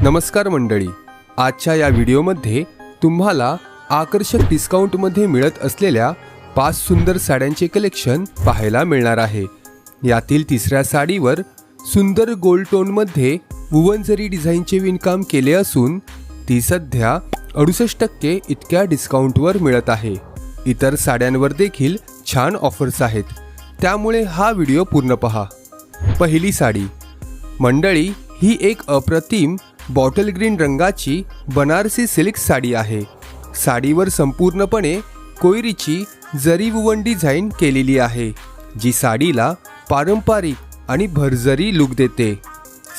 नमस्कार मंडळी, आजच्या या व्हिडिओमध्ये तुम्हाला आकर्षक डिस्काउंटमध्ये मिळत असलेल्या 5 सुंदर साड्यांचे कलेक्शन पाहायला मिळणार आहे। यातील तिसऱ्या साडीवर सुंदर गोल्ड टोनमध्ये वुवन जरी डिझाईनचे विणकाम केले असून ती सध्या 68% इतक्या डिस्काउंटवर मिळत आहे। इतर साड्यांवर देखील छान ऑफर्स आहेत, त्यामुळे हा व्हिडिओ पूर्ण पहा। पहिली साडी मंडळी, ही एक अप्रतिम बॉटल ग्रीन रंगाची बनारसी सिल्क साडी आहे। साडीवर संपूर्णपणे कोयरीची जरी वुवन डिझाईन केलेली आहे, जी साडीला पारंपरिक आणि भरजरी लुक देते।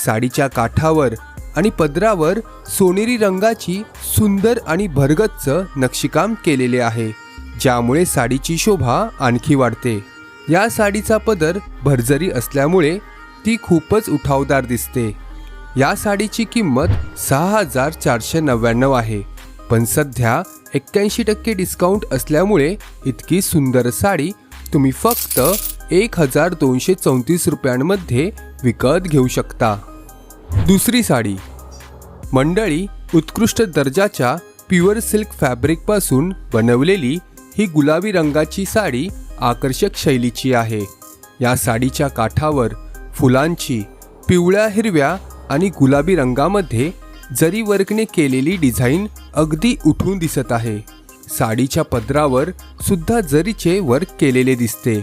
साडीच्या काठावर आणि पदरावर सोनेरी रंगाची सुंदर आणि भरगच्च नक्षीकाम केलेले आहे, ज्यामुळे साडीची शोभा आणखी वाढते। या साडीचा पदर भरजरी असल्यामुळे ती खूपच उठावदार दिसते। या साडीची किंमत 6499 आहे, पण सध्या 81% डिस्काउंट असल्यामुळे इतकी सुंदर साडी तुम्ही फक्त 1234 रुपयांमध्ये विकत घेऊ शकता। दुसरी साडी मंडळी, उत्कृष्ट दर्जाच्या प्युअर सिल्क फॅब्रिकपासून बनवलेली ही गुलाबी रंगाची साडी आकर्षक शैलीची आहे। या साडीच्या काठावर फुलांची पिवळ्या, हिरव्या आणि गुलाबी रंगामध्ये जरी वर्कने केलेली डिझाईन अगदी उठून दिसत आहे। साडीच्या पदरावर सुद्धा जरीचे वर्क केलेले दिसते।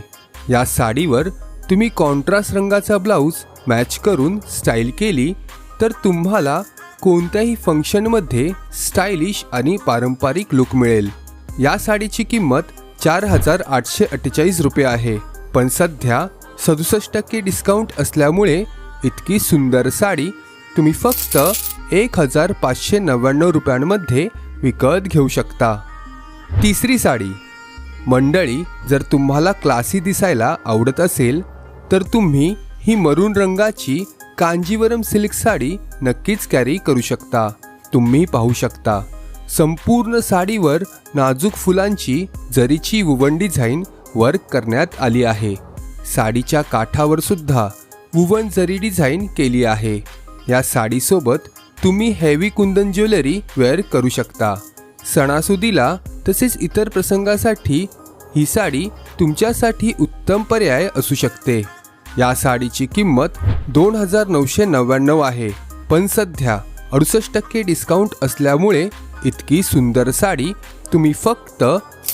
या साडीवर तुम्ही कॉन्ट्रास्ट रंगाचा ब्लाऊज मॅच करून स्टाईल केली तर तुम्हाला कोणत्याही फंक्शनमध्ये स्टायलिश आणि पारंपरिक लुक मिळेल। या साडीची किंमत 4848 रुपये आहे, पण सध्या 67% डिस्काउंट असल्यामुळे इतकी सुंदर साडी तुम्ही फक्त 1599 रुपयांमध्ये विकत घेऊ शकता। तिसरी साडी मंडळी, जर तुम्हाला क्लासी दिसायला आवडत असेल तर तुम्ही ही मरून रंगाची कांजीवरम सिल्क साडी नक्कीच कॅरी करू शकता। तुम्ही पाहू शकता, संपूर्ण साडीवर नाजूक फुलांची जरीची वुवन डिझाईन वर्क करण्यात आली आहे। साडीच्या काठावर सुद्धा वुवन जरी डिझाईन केली आहे। या साडीसोबत तुम्ही हेवी कुंदन ज्वेलरी वेअर करू शकता। सणासुदीला तसेच इतर प्रसंगासाठी ही साडी तुमच्यासाठी उत्तम पर्याय असू शकते। या साडीची किंमत 2999 आहे, पण सध्या 68% डिस्काउंट असल्यामुळे इतकी सुंदर साडी तुम्ही फक्त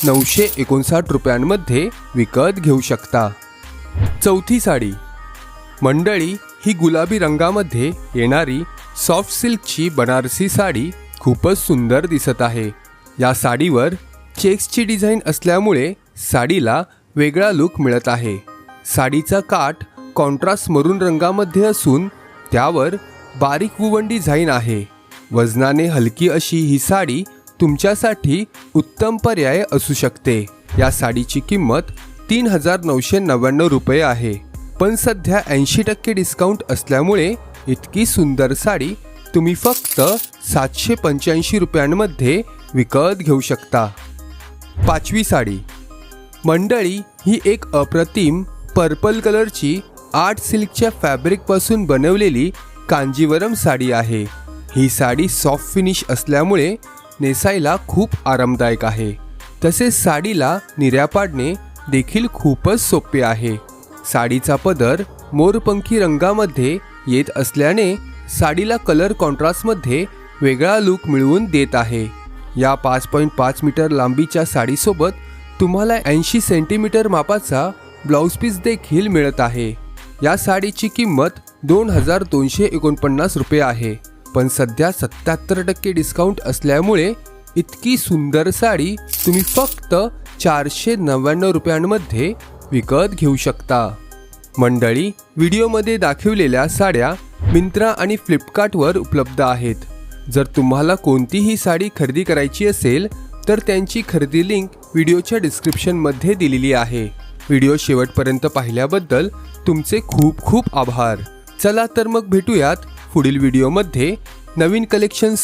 959 रुपयांमध्ये विकत घेऊ शकता। चौथी साडी मंडळी, ही गुलाबी रंगामध्ये येणारी सॉफ्ट सिल्कची बनारसी साडी खूपच सुंदर दिसत आहे। या साडीवर चेक्सची डिझाईन असल्यामुळे साडीला वेगळा लुक मिळत आहे। साडीचा काठ कॉन्ट्रास्ट मरून रंगामध्ये असून त्यावर बारीक वुवन डिझाईन आहे। वजनाने हलकी अशी ही साडी तुमच्यासाठी उत्तम पर्याय असू शकते। या साडीची किंमत 3999 रुपये आहे, पण सध्या 80% डिस्काउंट असल्यामुळे इतकी सुंदर साडी तुम्ही फक्त 785 रुपयांमध्ये विकत घेऊ शकता। पाचवी साडी मंडळी, ही एक अप्रतिम पर्पल कलरची आर्ट सिल्कच्या फॅब्रिकपासून बनवलेली कांजीवरम साडी आहे। ही साडी सॉफ्ट फिनिश असल्यामुळे नेसायला खूप आरामदायक आहे, तसेच साडीला निर्या पाडणे देखील खूपच सोपे आहे। साडीचा पदर मोरपंखी रंगामध्ये येत असल्याने साडीला कलर कॉन्ट्रास्टमध्ये वेगळा लुक मिळवून देत आहे। या 5.5 मीटर लांबीच्या साडीसोबत तुम्हाला 80 सेंटीमीटर मापाचा ब्लाऊज पीस देखील मिळत आहे। या साडीची किंमत 2249 रुपये आहे, पण सध्या 77% डिस्काउंट असल्यामुळे इतकी सुंदर साडी तुम्ही फक्त 499 रुपयांमध्ये विकत घेऊ शकता। मंडळी, व्हिडिओमध्ये दाखवलेल्या साड्या मिंत्रा आणि फ्लिपकार्टवर उपलब्ध आहेत। जर तुम्हाला कोणतीही साडी खरेदी करायची असेल तर त्यांची खरेदी लिंक व्हिडिओच्या डिस्क्रिप्शनमध्ये दिलेली आहे। व्हिडिओ शेवटपर्यंत पाहिल्याबद्दल तुमचे खूप खूप आभार। चला तर मग भेटूयात पुढील व्हिडिओमध्ये नवीन कलेक्शन्स